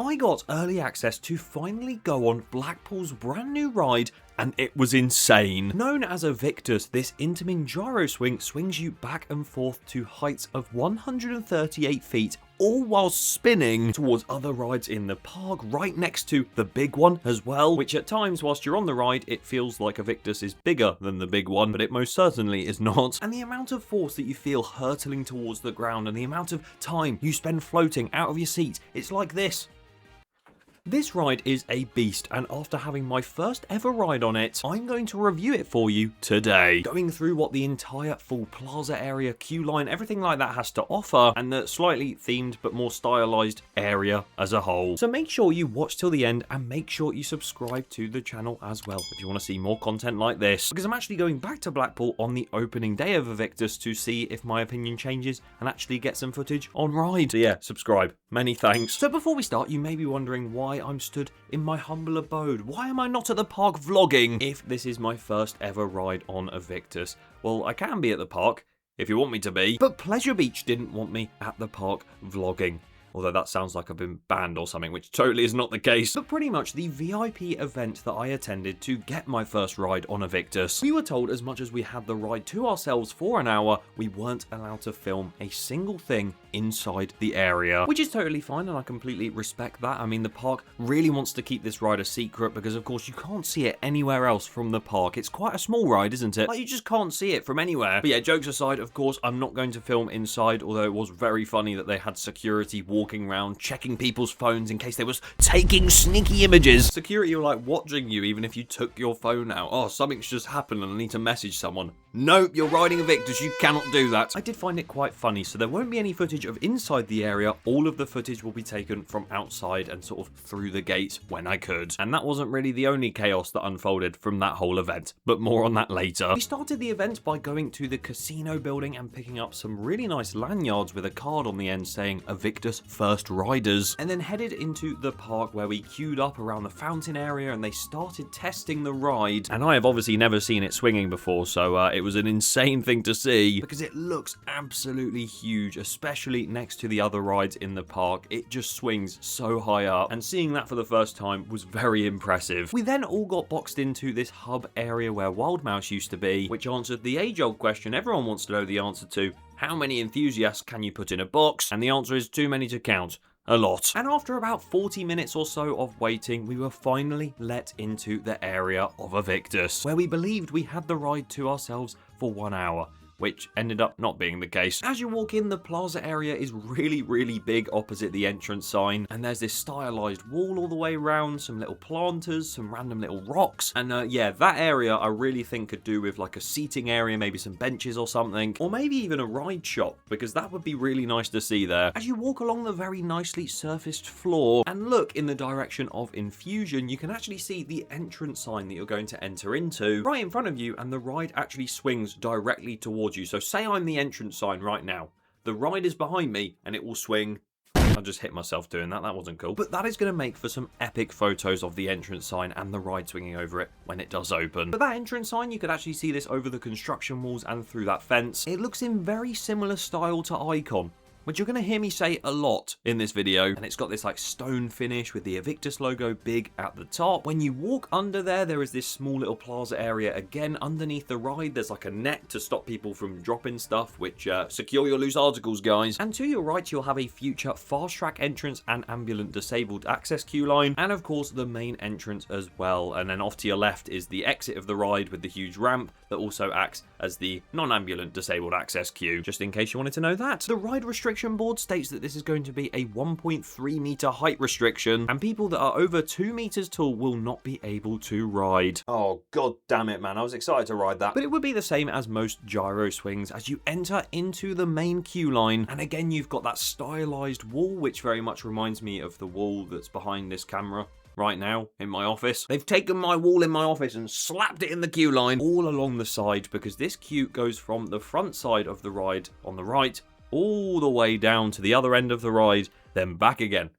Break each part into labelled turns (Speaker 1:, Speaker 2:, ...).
Speaker 1: I got early access to finally go on Blackpool's brand new ride, and it was insane. Known as Aviktas, this Intamin gyroswing swings you back and forth to heights of 138 feet, all while spinning towards other rides in the park, right next to the big one as well, which at times whilst you're on the ride, it feels like Aviktas is bigger than the big one, but it most certainly is not. And the amount of force that you feel hurtling towards the ground and the amount of time you spend floating out of your seat, it's like this. This ride is a beast, and after having my first ever ride on it, I'm going to review it for you today, going through what the entire full plaza area, queue line, everything like that has to offer, and the slightly themed but more stylized area as a whole. So make sure you watch till the end, and make sure you subscribe to the channel as well if you want to see more content like this, because I'm actually going back to Blackpool on the opening day of Aviktas to see if my opinion changes and actually get some footage on ride. So yeah, subscribe. Many thanks. So before we start, you may be wondering why I'm stood in my humble abode. Why am I not at the park vlogging if this is my first ever ride on Aviktas? Well, I can be at the park if you want me to be, but Pleasure Beach didn't want me at the park vlogging. Although that sounds like I've been banned or something, which totally is not the case. But pretty much the VIP event that I attended to get my first ride on Aviktas, we were told as much as we had the ride to ourselves for an hour, we weren't allowed to film a single thing inside the area, which is totally fine, and I completely respect that. I mean, the park really wants to keep this ride a secret because, of course, you can't see it anywhere else from the park. It's quite a small ride, isn't it? Like, you just can't see it from anywhere. But yeah, jokes aside, of course, I'm not going to film inside, although it was very funny that they had security walking around, checking people's phones in case they was taking sneaky images. Security were like watching you even if you took your phone out. Oh, something's just happened and I need to message someone. Nope, you're riding Aviktas, you cannot do that. I did find it quite funny, so there won't be any footage of inside the area. All of the footage will be taken from outside and sort of through the gate when I could. And that wasn't really the only chaos that unfolded from that whole event, but more on that later. We started the event by going to the casino building and picking up some really nice lanyards with a card on the end saying Aviktas First Riders, and then headed into the park where we queued up around the fountain area and they started testing the ride. And I have obviously never seen it swinging before, so it was an insane thing to see because it looks absolutely huge, especially next to the other rides in the park. It just swings so high up, and seeing that for the first time was very impressive. We then all got boxed into this hub area where Wild Mouse used to be, which answered the age-old question everyone wants to know the answer to: how many enthusiasts can you put in a box? And the answer is too many to count. A lot. And after about 40 minutes or so of waiting, we were finally let into the area of Aviktas, where we believed we had the ride to ourselves for 1 hour, which ended up not being the case. As you walk in, the plaza area is really big opposite the entrance sign, and there's this stylized wall all the way around, some little planters, some random little rocks, and yeah, that area I really think could do with like a seating area, maybe some benches or something, or maybe even a ride shop, because that would be really nice to see there. As you walk along the very nicely surfaced floor and look in the direction of Infusion, you can actually see the entrance sign that you're going to enter into right in front of you, and the ride actually swings directly towards you. So say I'm the entrance sign right now, the ride is behind me and it will swing. I just hit myself doing that, that wasn't cool. But that is going to make for some epic photos of the entrance sign and the ride swinging over it when it does open. But that entrance sign, you could actually see this over the construction walls and through that fence. It looks in very similar style to Icon, which you're going to hear me say a lot in this video, and it's got this like stone finish with the Aviktas logo big at the top. When you walk under there is this small little plaza area again underneath the ride. There's like a net to stop people from dropping stuff, which secure your loose articles, guys. And to your right, you'll have a future fast track entrance and ambulance disabled access queue line, and of course the main entrance as well. And then off to your left is the exit of the ride with the huge ramp that also acts as the non-ambulance disabled access queue, just in case you wanted to know that. The ride restriction board states that this is going to be a 1.3 meter height restriction, and people that are over 2 meters tall will not be able to ride. Oh god damn it, man, I was excited to ride that. But it would be the same as most gyro swings as you enter into the main queue line, and again you've got that stylized wall, which very much reminds me of the wall that's behind this camera right now in my office. They've taken my wall in my office and slapped it in the queue line all along the side, because this queue goes from the front side of the ride on the right all the way down to the other end of the ride, then back again,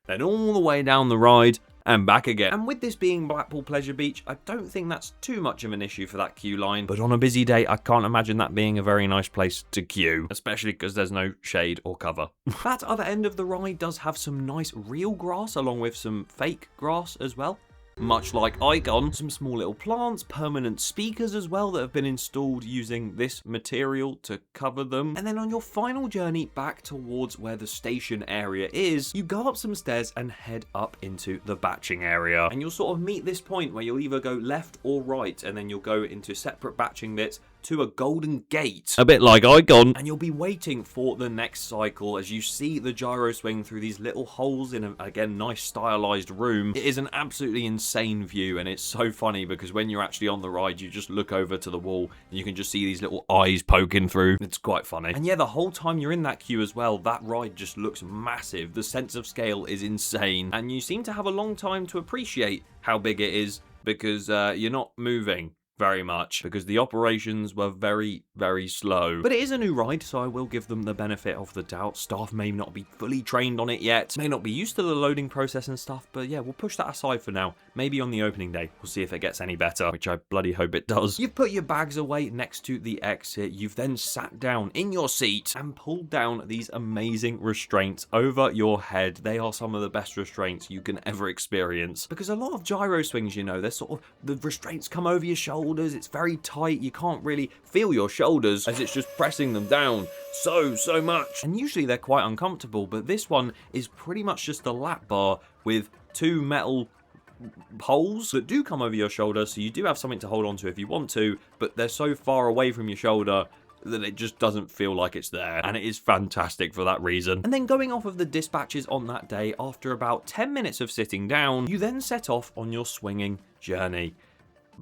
Speaker 1: then all the way down the ride, and back again. And with this being Blackpool Pleasure Beach, I don't think that's too much of an issue for that queue line, but on a busy day, I can't imagine that being a very nice place to queue, especially because there's no shade or cover. That other end of the ride does have some nice real grass along with some fake grass as well. Much like Icon, some small little plants, permanent speakers as well that have been installed using this material to cover them. And then on your final journey back towards where the station area is, you go up some stairs and head up into the batching area. And you'll sort of meet this point where you'll either go left or right, and then you'll go into separate batching bits to a golden gate, a bit like Icon, and you'll be waiting for the next cycle as you see the gyro swing through these little holes in a, again, nice stylized room. It is an absolutely insane view, and it's so funny because when you're actually on the ride, you just look over to the wall and you can just see these little eyes poking through. It's quite funny. And yeah, the whole time you're in that queue as well, that ride just looks massive. The sense of scale is insane, and you seem to have a long time to appreciate how big it is because you're not moving very much because the operations were very, very slow. But it is a new ride, so I will give them the benefit of the doubt. Staff may not be fully trained on it yet, may not be used to the loading process and stuff, but yeah, we'll push that aside for now. Maybe on the opening day, we'll see if it gets any better, which I bloody hope it does. You've put your bags away next to the exit. You've then sat down in your seat and pulled down these amazing restraints over your head. They are some of the best restraints you can ever experience because a lot of gyro swings, you know, they're sort of, the restraints come over your shoulders. It's very tight. You can't really feel your shoulders as it's just pressing them down so much. And usually they're quite uncomfortable, but this one is pretty much just a lap bar with two metal holes that do come over your shoulder, so you do have something to hold on to if you want to, but they're so far away from your shoulder that it just doesn't feel like it's there, and it is fantastic for that reason. And then going off of the dispatches on that day, after about 10 minutes of sitting down, you then set off on your swinging journey.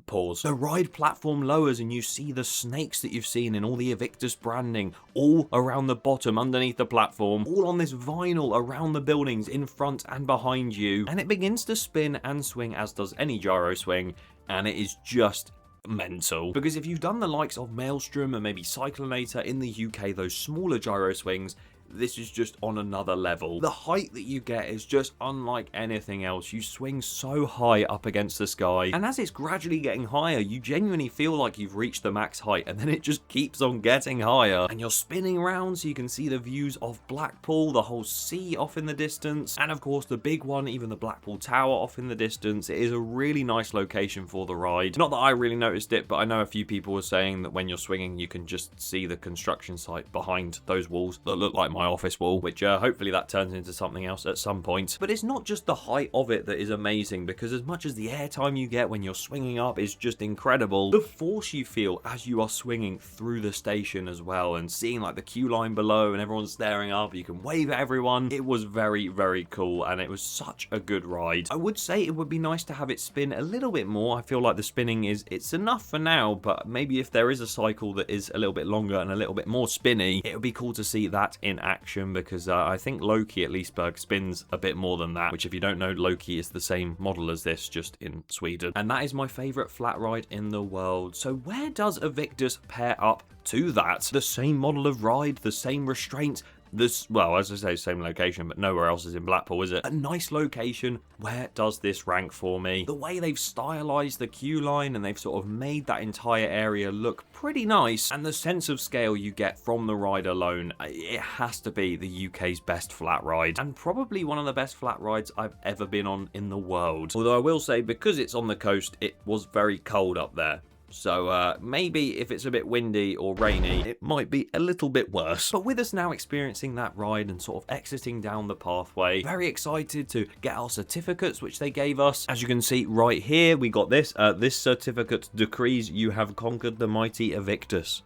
Speaker 1: Pause. The ride platform lowers and you see the snakes that you've seen in all the Aviktas branding all around the bottom underneath the platform, all on this vinyl around the buildings in front and behind you, and it begins to spin and swing as does any gyro swing, and it is just mental. Because if you've done the likes of Maelstrom and maybe Cyclonator in the UK, those smaller gyro swings, this is just on another level. The height that you get is just unlike anything else. You swing so high up against the sky, and as it's gradually getting higher, you genuinely feel like you've reached the max height, and then it just keeps on getting higher, and you're spinning around so you can see the views of Blackpool, the whole sea off in the distance, and of course the big one, even the Blackpool Tower off in the distance. It is a really nice location for the ride. Not that I really noticed it, but I know a few people were saying that when you're swinging, you can just see the construction site behind those walls that look like my office wall, which hopefully that turns into something else at some point. But it's not just the height of it that is amazing, because as much as the airtime you get when you're swinging up is just incredible, the force you feel as you are swinging through the station as well, and seeing like the queue line below and everyone's staring up, you can wave at everyone. It was very, very cool, and it was such a good ride. I would say it would be nice to have it spin a little bit more. I feel like the spinning it's enough for now, but maybe if there is a cycle that is a little bit longer and a little bit more spinny, it would be cool to see that in action, because I think Loki at Leesburg spins a bit more than that, which if you don't know, Loki is the same model as this, just in Sweden. And that is my favourite flat ride in the world. So where does Aviktas pair up to that? The same model of ride, the same restraints, this, well, as I say, same location, but nowhere else is in Blackpool, is it? A nice location. Where does this rank for me? The way they've stylized the queue line and they've sort of made that entire area look pretty nice, and the sense of scale you get from the ride alone, it has to be the UK's best flat ride, and probably one of the best flat rides I've ever been on in the world. Although I will say, because it's on the coast, it was very cold up there. So maybe if it's a bit windy or rainy, it might be a little bit worse. But with us now experiencing that ride and sort of exiting down the pathway, very excited to get our certificates, which they gave us. As you can see right here, we got this. This certificate decrees you have conquered the mighty Aviktas.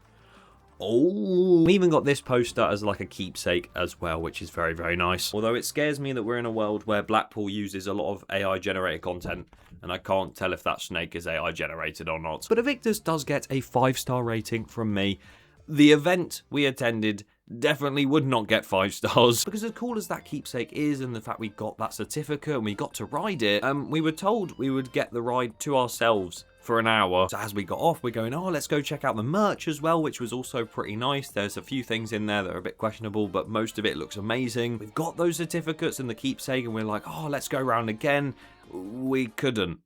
Speaker 1: Oh, we even got this poster as like a keepsake as well, which is very, very nice. Although it scares me that we're in a world where Blackpool uses a lot of AI generated content, and I can't tell if that snake is AI generated or not. But Aviktas does get a 5-star rating from me. The event we attended definitely would not get 5 stars, because as cool as that keepsake is, and the fact we got that certificate and we got to ride it, we were told we would get the ride to ourselves for an hour. So as we got off, we're going, oh, let's go check out the merch as well, which was also pretty nice. There's a few things in there that are a bit questionable, but most of it looks amazing. We've got those certificates and the keepsake, and we're like, oh, let's go around again. we couldn't,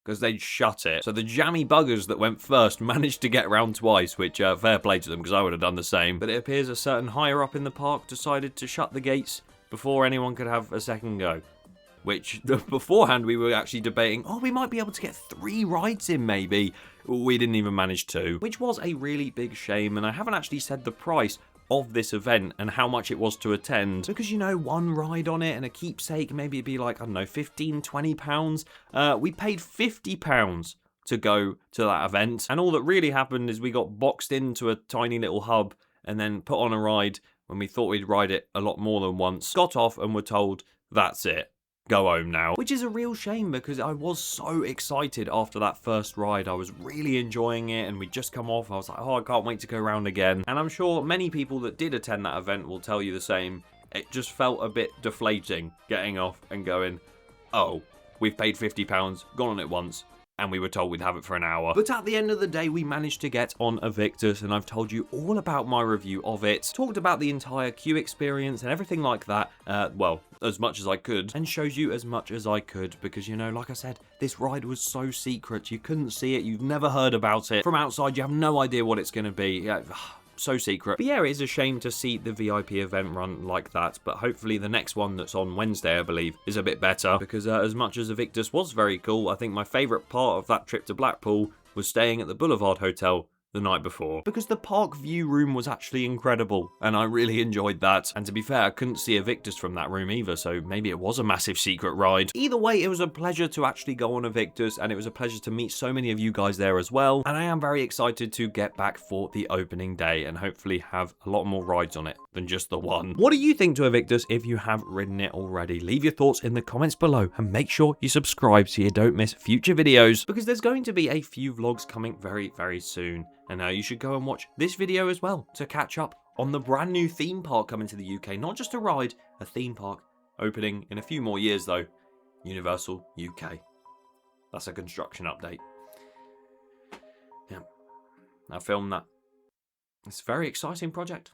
Speaker 1: because they'd shut it. So the jammy buggers that went first managed to get around twice, which fair play to them, because I would have done the same. But it appears a certain higher up in the park decided to shut the gates before anyone could have a second go. Which, beforehand, we were actually debating, oh, we might be able to get 3 rides in, maybe. We didn't even manage 2, which was a really big shame, and I haven't actually said the price of this event and how much it was to attend, because, you know, 1 ride on it and a keepsake, maybe it'd be like, I don't know, 15, 20 pounds. We paid 50 pounds to go to that event, and all that really happened is we got boxed into a tiny little hub and then put on a ride when we thought we'd ride it a lot more than once, got off and were told, that's it. Go home now. Which is a real shame, because I was so excited after that first ride. I was really enjoying it, and we'd just come off. I was like, oh, I can't wait to go around again. And I'm sure many people that did attend that event will tell you the same. It just felt a bit deflating getting off and going, oh, we've paid £50, gone on it once, and we were told we'd have it for an hour. But at the end of the day, we managed to get on AVIKTAS, and I've told you all about my review of it, talked about the entire queue experience and everything like that, well, as much as I could, and showed you as much as I could, because, you know, like I said, this ride was so secret, you couldn't see it, you've never heard about it. From outside, you have no idea what it's going to be. Yeah, so secret. But yeah, it is a shame to see the VIP event run like that, but hopefully the next one that's on Wednesday, I believe, is a bit better, because as much as AVIKTAS was very cool, I think my favourite part of that trip to Blackpool was staying at the Boulevard Hotel the night before, because the park view room was actually incredible, and I really enjoyed that. And to be fair, I couldn't see AVIKTAS from that room either, so maybe it was a massive secret ride. Either way, it was a pleasure to actually go on AVIKTAS, and it was a pleasure to meet so many of you guys there as well, and I am very excited to get back for the opening day and hopefully have a lot more rides on it than just the one. What do you think to AVIKTAS if you have ridden it already? Leave your thoughts in the comments below, and make sure you subscribe so you don't miss future videos, because there's going to be a few vlogs coming very, very soon. And you should go and watch this video as well to catch up on the brand new theme park coming to the UK. Not just a ride, a theme park opening in a few more years though. Universal UK. That's a construction update. Yeah, I filmed that. It's a very exciting project.